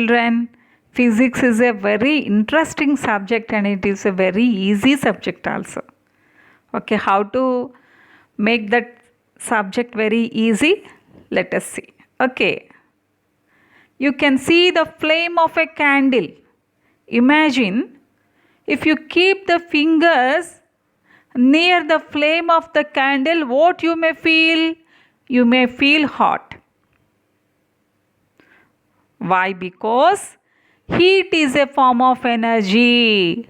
Children, physics is a very interesting subject and it is a very easy subject also. Okay, how to make that subject very easy? Let us see. Okay, you can see the flame of a candle. Imagine if you keep the fingers near the flame of the candle, what you may feel? You may feel hot. Why? Because heat is a form of energy.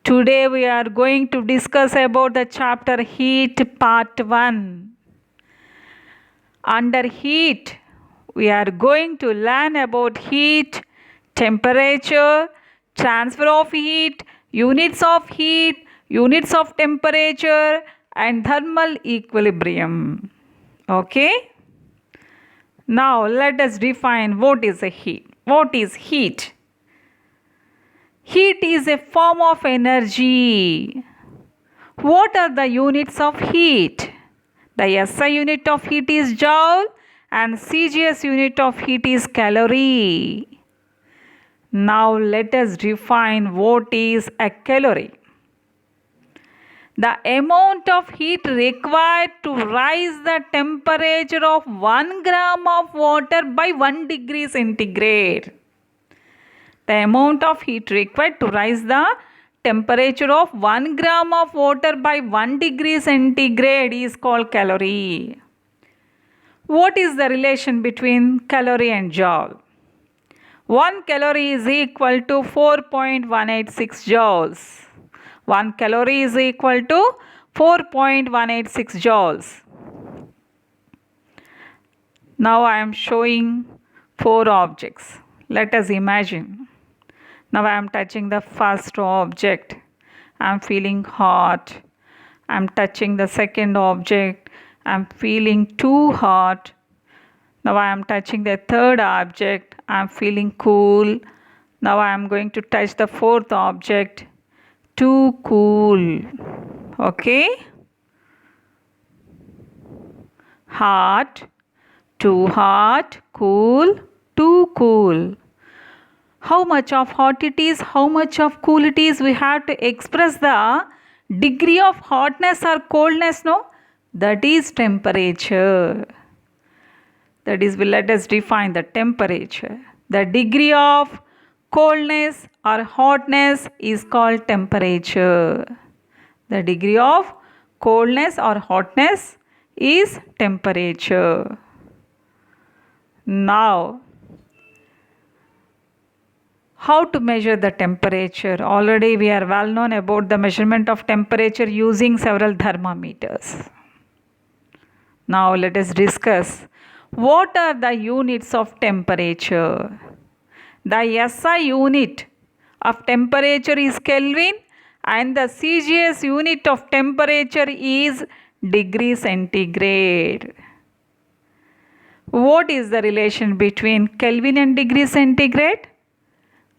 Today we are going to discuss about the chapter Heat Part 1. Under heat, we are going to learn about heat, temperature, transfer of heat, units of temperature, and thermal equilibrium. Okay? Now let us define what is a heat. What is heat? Heat is a form of energy. What are the units of heat? The SI unit of heat is joule and CGS unit of heat is calorie. Now let us define what is a calorie. The amount of heat required to rise the temperature of 1 gram of water by 1 degree centigrade. The amount of heat required to rise the temperature of 1 gram of water by 1 degree centigrade is called calorie. What is the relation between calorie and joule? 1 calorie is equal to 4.186 joules. 1 calorie is equal to 4.186 joules. Now I am showing 4 objects. Let us imagine. Now I am touching the first object. I am feeling hot. I am touching the second object. I am feeling too hot. Now I am touching the third object. I am feeling cool. Now I am going to touch the fourth object. Too cool. Okay? Hot, too hot, cool, too cool. How much of hot it is, how much of cool it is, we have to express the degree of hotness or coldness, no? That is temperature. That is, let us define the temperature. The degree of coldness or hotness is called temperature. The degree of coldness or hotness is temperature. Now, how to measure the temperature? Already we are well known about the measurement of temperature using several thermometers. Now let us discuss what are the units of temperature. The SI unit of temperature is Kelvin and the CGS unit of temperature is degree centigrade. What is the relation between Kelvin and degree centigrade?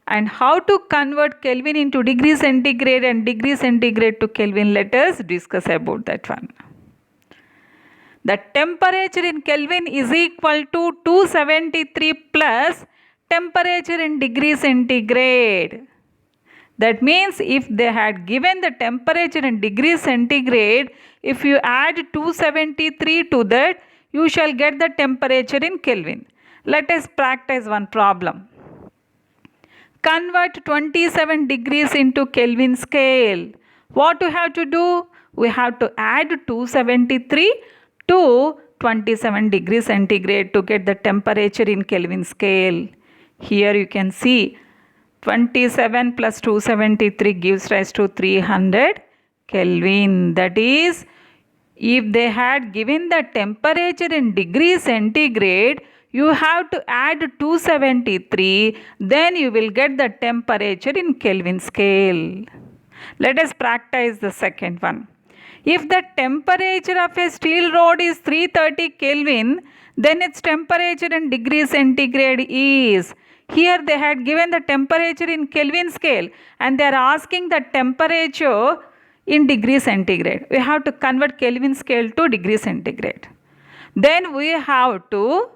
And how to convert Kelvin into degree centigrade and degree centigrade to Kelvin? Let us discuss about that one. The temperature in Kelvin is equal to 273 plus temperature in degree centigrade. That means if they had given the temperature in degree centigrade, if you add 273 to that, you shall get the temperature in Kelvin. Let us practice one problem. Convert 27 degrees into Kelvin scale. What we have to do? We have to add 273 to 27 degrees centigrade to get the temperature in Kelvin scale. Here you can see 27 plus 273 gives rise to 300 Kelvin. That is, if they had given the temperature in degree centigrade, you have to add 273, then you will get the temperature in Kelvin scale. Let us practice the second one. If the temperature of a steel rod is 330 Kelvin, then its temperature in degree centigrade is. Here they had given the temperature in Kelvin scale and they are asking the temperature in degree centigrade. We have to convert Kelvin scale to degree centigrade. Then we have to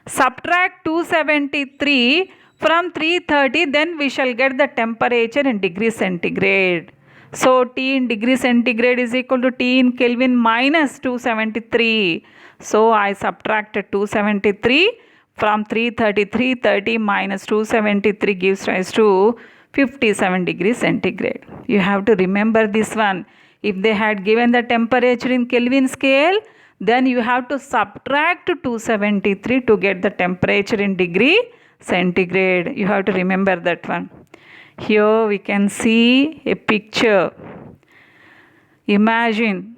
subtract 273 from 330, then we shall get the temperature in degrees centigrade. So T in degree centigrade is equal to T in Kelvin minus 273. So I subtracted 273 from 330. 330 minus 273 gives rise to 57 degrees centigrade. You have to remember this one. If they had given the temperature in Kelvin scale, then you have to subtract 273 to get the temperature in degree centigrade. You have to remember that one. Here we can see a picture. Imagine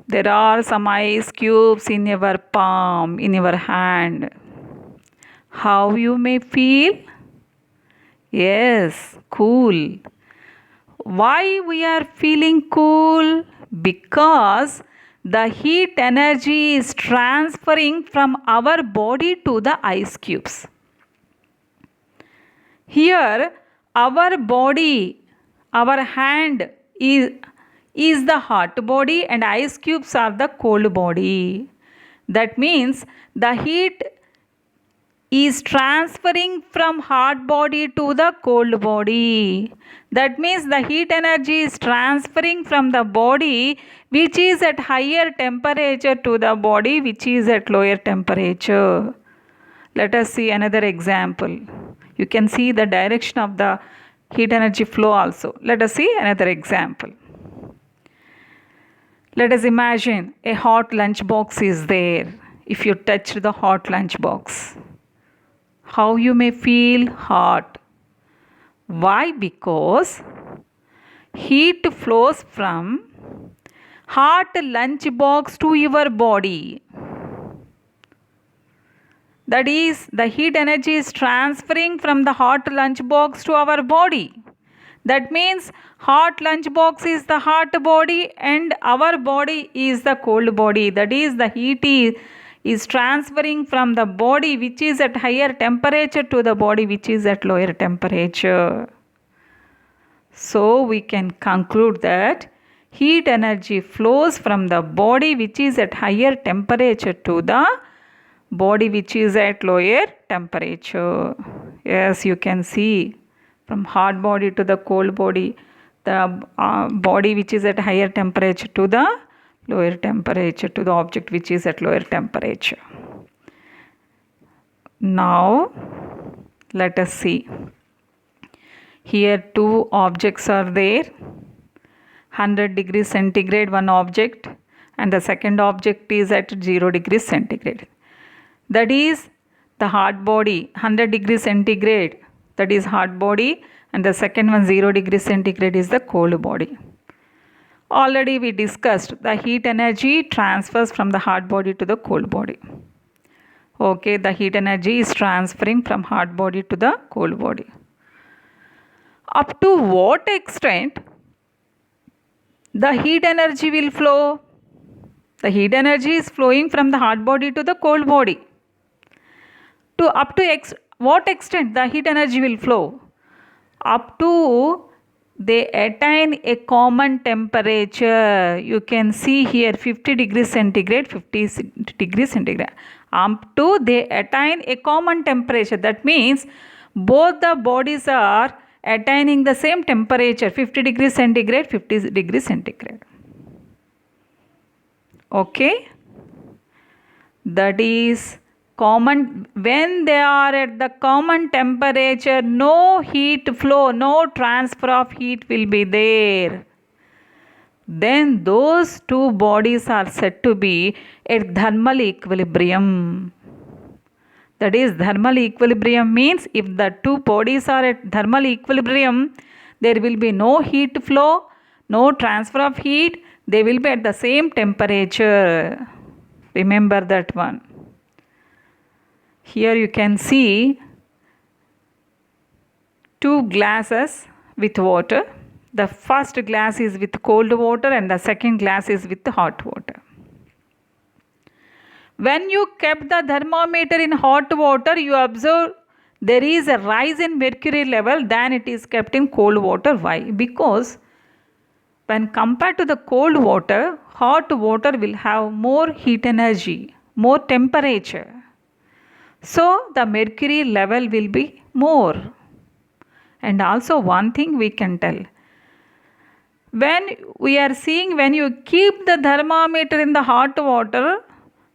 there are some ice cubes in your palm, in your hand. How you may feel? Yes, cool. Why we are feeling cool? Because the heat energy is transferring from our body to the ice cubes. Here, our body, our hand is the hot body and ice cubes are the cold body. That means the heat is transferring from hot body to the cold body. That means the heat energy is transferring from the body which is at higher temperature to the body which is at lower temperature. Let us see another example. You can see the direction of the heat energy flow also. Let us see another example. Let us imagine a hot lunch box is there. If you touch the hot lunch box, how you may feel hot. Why? Because heat flows from hot lunch box to your body. That is, the heat energy is transferring from the hot lunch box to our body. That means hot lunch box is the hot body and our body is the cold body. That is, the heat is transferring from the body which is at higher temperature to the body which is at lower temperature. So we can conclude that heat energy flows from the body which is at higher temperature to the body which is at lower temperature. Yes, you can see from hot body to the cold body, the body which is at higher temperature to the lower temperature, to the object which is at lower temperature. Now let us see. Here two objects are there. 100 degrees centigrade one object and the second object is at 0 degrees centigrade. That is the hot body 100 degrees centigrade, that is hot body, and the second one 0 degrees centigrade is the cold body. Already we discussed the heat energy transfers from the hot body to the cold body. Okay, the heat energy is transferring from hot body to the cold body. Up to what extent the heat energy will flow? The heat energy is flowing from the hot body to the cold body. Up to what extent the heat energy will flow? Up to they attain a common temperature. You can see here 50 degrees centigrade, 50 degrees centigrade. Up to they attain a common temperature. That means both the bodies are attaining the same temperature, 50 degrees centigrade, 50 degrees centigrade. Okay? That is common. When they are at the common temperature, no heat flow, no transfer of heat will be there. Then those two bodies are said to be at thermal equilibrium. That is, thermal equilibrium means if the two bodies are at thermal equilibrium, there will be no heat flow, no transfer of heat, they will be at the same temperature. Remember that one. Here you can see two glasses with water. The first glass is with cold water and the second glass is with hot water. When you kept the thermometer in hot water, you observe there is a rise in mercury level than it is kept in cold water. Why? Because when compared to the cold water, hot water will have more heat energy, more temperature. So the mercury level will be more. And also one thing we can tell. When we are seeing, when you keep the thermometer in the hot water,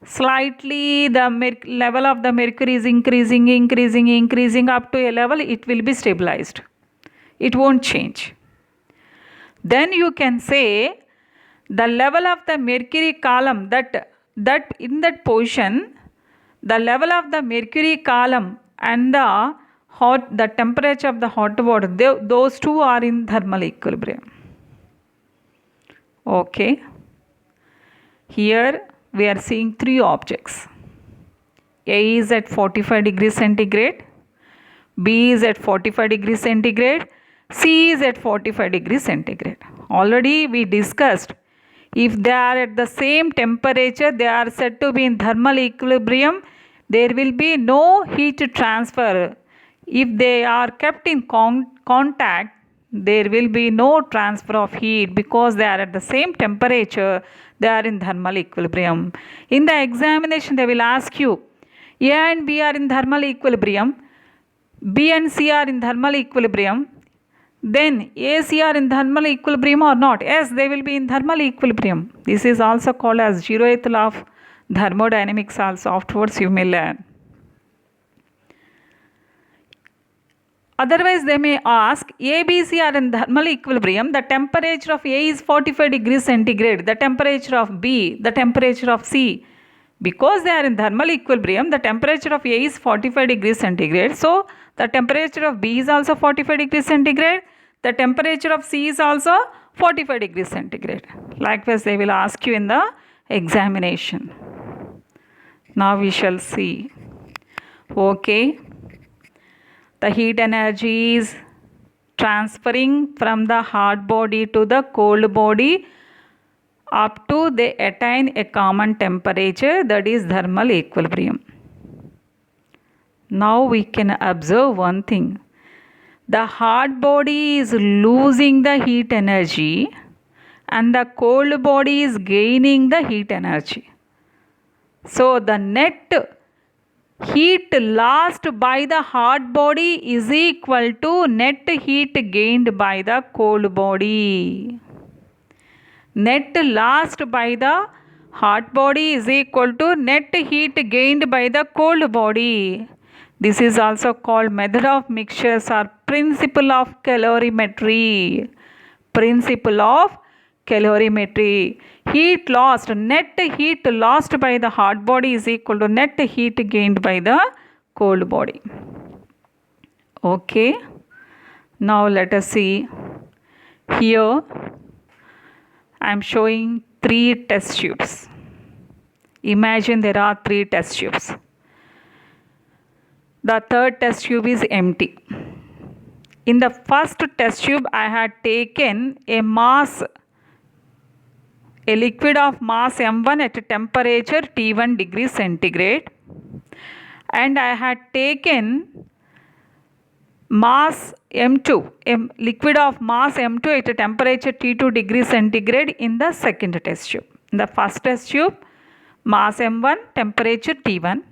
slightly the level of the mercury is increasing up to a level, it will be stabilized. It won't change. Then you can say the level of the mercury column, that in that position, the level of the mercury column and the temperature of the hot water, those two are in thermal equilibrium. Okay. Here we are seeing three objects. A is at 45 degrees centigrade, B is at 45 degrees centigrade, C is at 45 degrees centigrade. Already we discussed, if they are at the same temperature, they are said to be in thermal equilibrium, there will be no heat transfer. If they are kept in contact, there will be no transfer of heat because they are at the same temperature, they are in thermal equilibrium. In the examination, they will ask you, A and B are in thermal equilibrium, B and C are in thermal equilibrium, then A, C are in thermal equilibrium or not? Yes, they will be in thermal equilibrium. This is also called as zeroth law of thermodynamics also. Afterwards you may learn. Otherwise they may ask, A, B, C are in thermal equilibrium, the temperature of A is 45 degrees centigrade, the temperature of B, the temperature of C. Because they are in thermal equilibrium, the temperature of A is 45 degrees centigrade, so the temperature of B is also 45 degrees centigrade, the temperature of C is also 45 degrees centigrade. Likewise they will ask you in the examination. Now we shall see. Okay. The heat energy is transferring from the hot body to the cold body up to they attain a common temperature, that is thermal equilibrium. Now we can observe one thing. The hot body is losing the heat energy and the cold body is gaining the heat energy. So the net heat lost by the hot body is equal to net heat gained by the cold body. Net lost by the hot body is equal to net heat gained by the cold body. This is also called method of mixtures or principle of calorimetry. Principle of calorimetry. Heat lost, net heat lost by the hot body is equal to net heat gained by the cold body. Okay. Now let us see. Here I am showing 3 test tubes. Imagine there are 3 test tubes. The third test tube is empty. In the first test tube, I had taken a liquid of mass M1 at a temperature T1 degrees centigrade, and I had taken mass M2, a liquid of mass M2 at a temperature T2 degrees centigrade in the second test tube. In the first test tube, mass M1, temperature T1.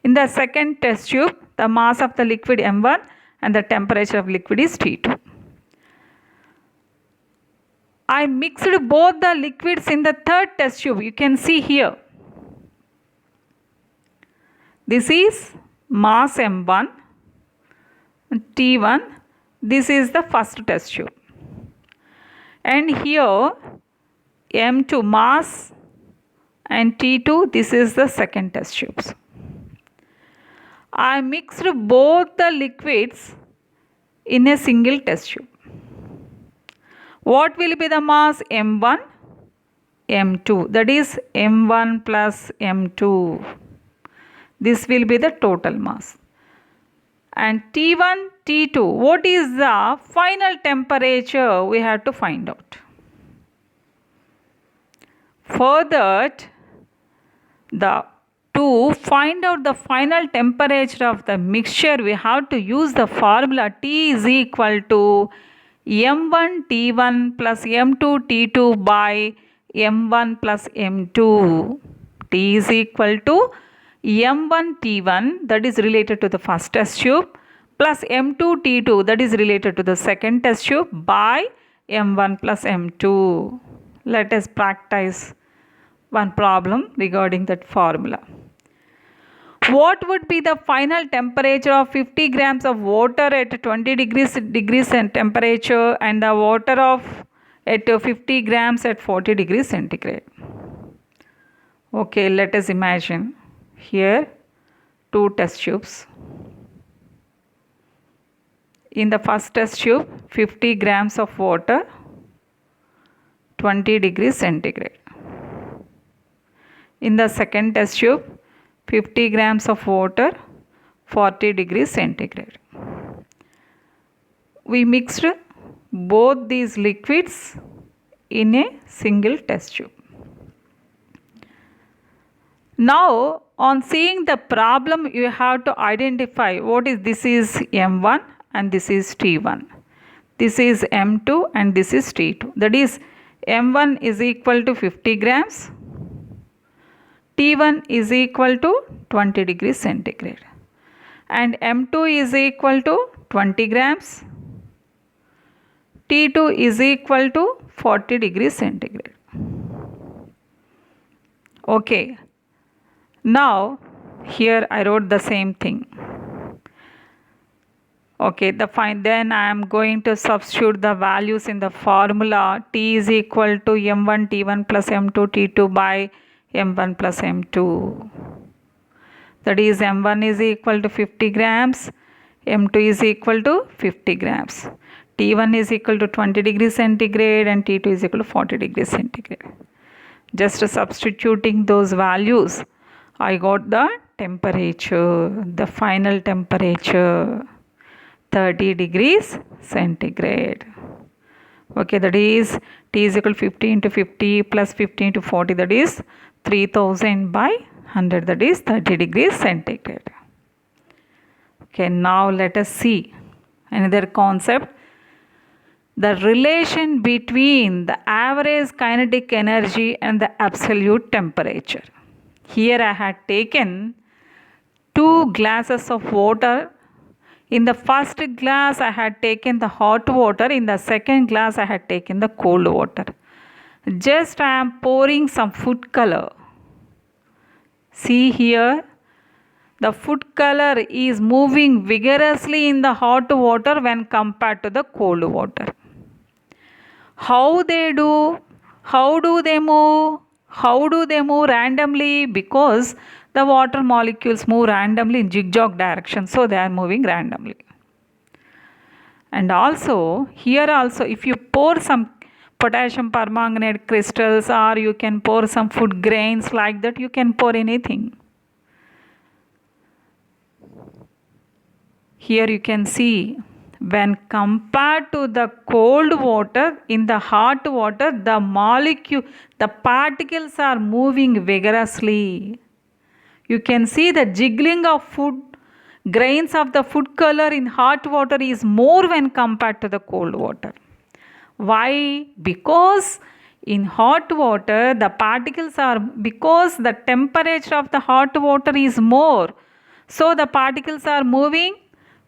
In the second test tube, the mass of the liquid M1 and the temperature of liquid is T2. I mixed both the liquids in the third test tube. You can see here. This is mass M1, T1. This is the first test tube. And here M2 mass and T2, this is the second test tubes. I mixed both the liquids in a single test tube. What will be the mass? M1, M2, that is M1 plus M2. This will be the total mass. And T1, T2, what is the final temperature? We have to find out. For that, to find out the final temperature of the mixture, we have to use the formula T is equal to M1 T1 plus M2 T2 by M1 plus M2. T is equal to M1 T1, that is related to the first test tube, plus M2 T2, that is related to the second test tube, by M1 plus M2. Let us practice one problem regarding that formula. What would be the final temperature of 50 grams of water at 20 degrees temperature and the water at 50 grams at 40 degrees centigrade? Okay, let us imagine here two test tubes. In the first test tube, 50 grams of water, 20 degrees centigrade. In the second test tube, 50 grams of water, 40 degrees centigrade. We mixed both these liquids in a single test tube. Now, on seeing the problem, you have to identify this is M1 and this is T1. This is M2 and this is T2. That is, M1 is equal to 50 grams. T1 is equal to 20 degrees centigrade. And M2 is equal to 20 grams. T2 is equal to 40 degrees centigrade. Okay. Now, here I wrote the same thing. Okay, then I am going to substitute the values in the formula. T is equal to M1 T1 plus M2 T2 by M1 plus M2. That is, M1 is equal to 50 grams, M2 is equal to 50 grams. T1 is equal to 20 degrees centigrade and T2 is equal to 40 degrees centigrade. Just substituting those values, I got the temperature, the final temperature, 30 degrees centigrade. Okay, that is T is equal to 50 into 50 plus 50 into 40, that is 3000 by 100, that is 30 degrees centigrade. Okay, now let us see another concept. The relation between the average kinetic energy and the absolute temperature. Here I had taken 2 glasses of water. In the first glass I had taken the hot water, in the second glass I had taken the cold water. Just I am pouring some food color. See here, the food color is moving vigorously in the hot water when compared to the cold water. How they do? How do they move? How do they move randomly? Because the water molecules move randomly in zigzag direction, so they are moving randomly. And also, here also, if you pour some potassium permanganate crystals or you can pour some food grains like that, you can pour anything. Here you can see, when compared to the cold water, in the hot water, the particles are moving vigorously. You can see the jiggling of food grains of the food color in hot water is more when compared to the cold water. Why? Because in hot water, because the temperature of the hot water is more, so the particles are moving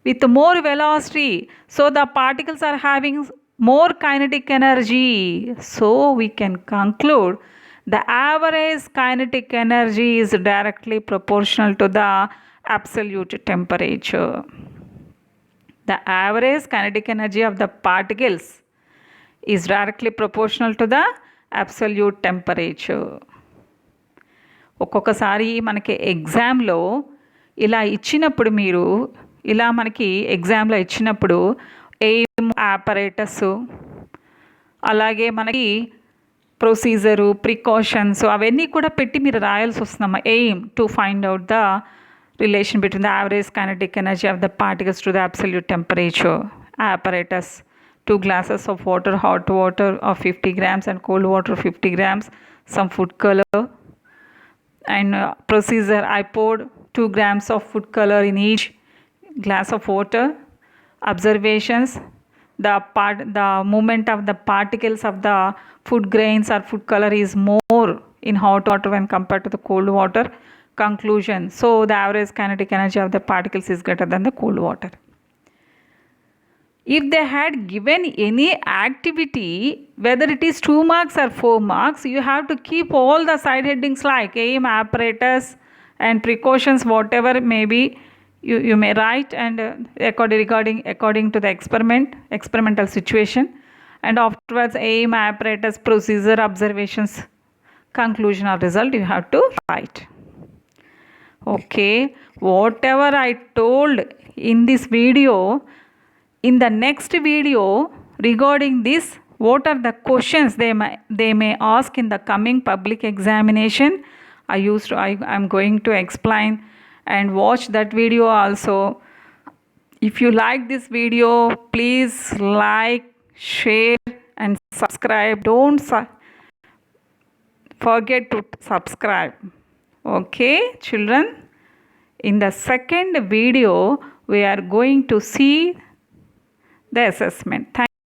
with more velocity, so the particles are having more kinetic energy. So we can conclude the average kinetic energy is directly proportional to the absolute temperature. The average kinetic energy of the particles is directly proportional to the absolute temperature. ఒక్కొక్కసారి మనకి ఎగ్జామ్లో ఇలా ఇచ్చినప్పుడు మనకి ఎగ్జామ్లో ఇచ్చినప్పుడు aim apparatus, అలాగే మనకి ప్రొసీజరు, ప్రికాషన్స్ అవన్నీ కూడా పెట్టి మీరు రాయాల్సి వస్తుందమ్మా. Aim to find out the relation between the average kinetic energy of the particles to the absolute temperature. Apparatus, 2 glasses of water, hot water of 50 grams and cold water 50 grams, some food color. And procedure, I poured 2 grams of food color in each glass of water. Observations, the movement of the particles of the food grains or food color is more in hot water when compared to the cold water. Conclusion, so the average kinetic energy of the particles is greater than the cold water. If they had given any activity, whether it is 2 marks or 4 marks, you have to keep all the side headings like aim, apparatus, and precautions, whatever may be. You may write and according to the experimental situation, and afterwards aim, apparatus, procedure, observations, conclusion or result you have to write. Okay, whatever I told in this video, in the next video regarding this, what are the questions they may ask in the coming public examination, I'm going to explain, and watch that video also. If you like this video, please like, share and subscribe. Don't forget to subscribe. Okay, children, in the second video we are going to see the assessment. Thank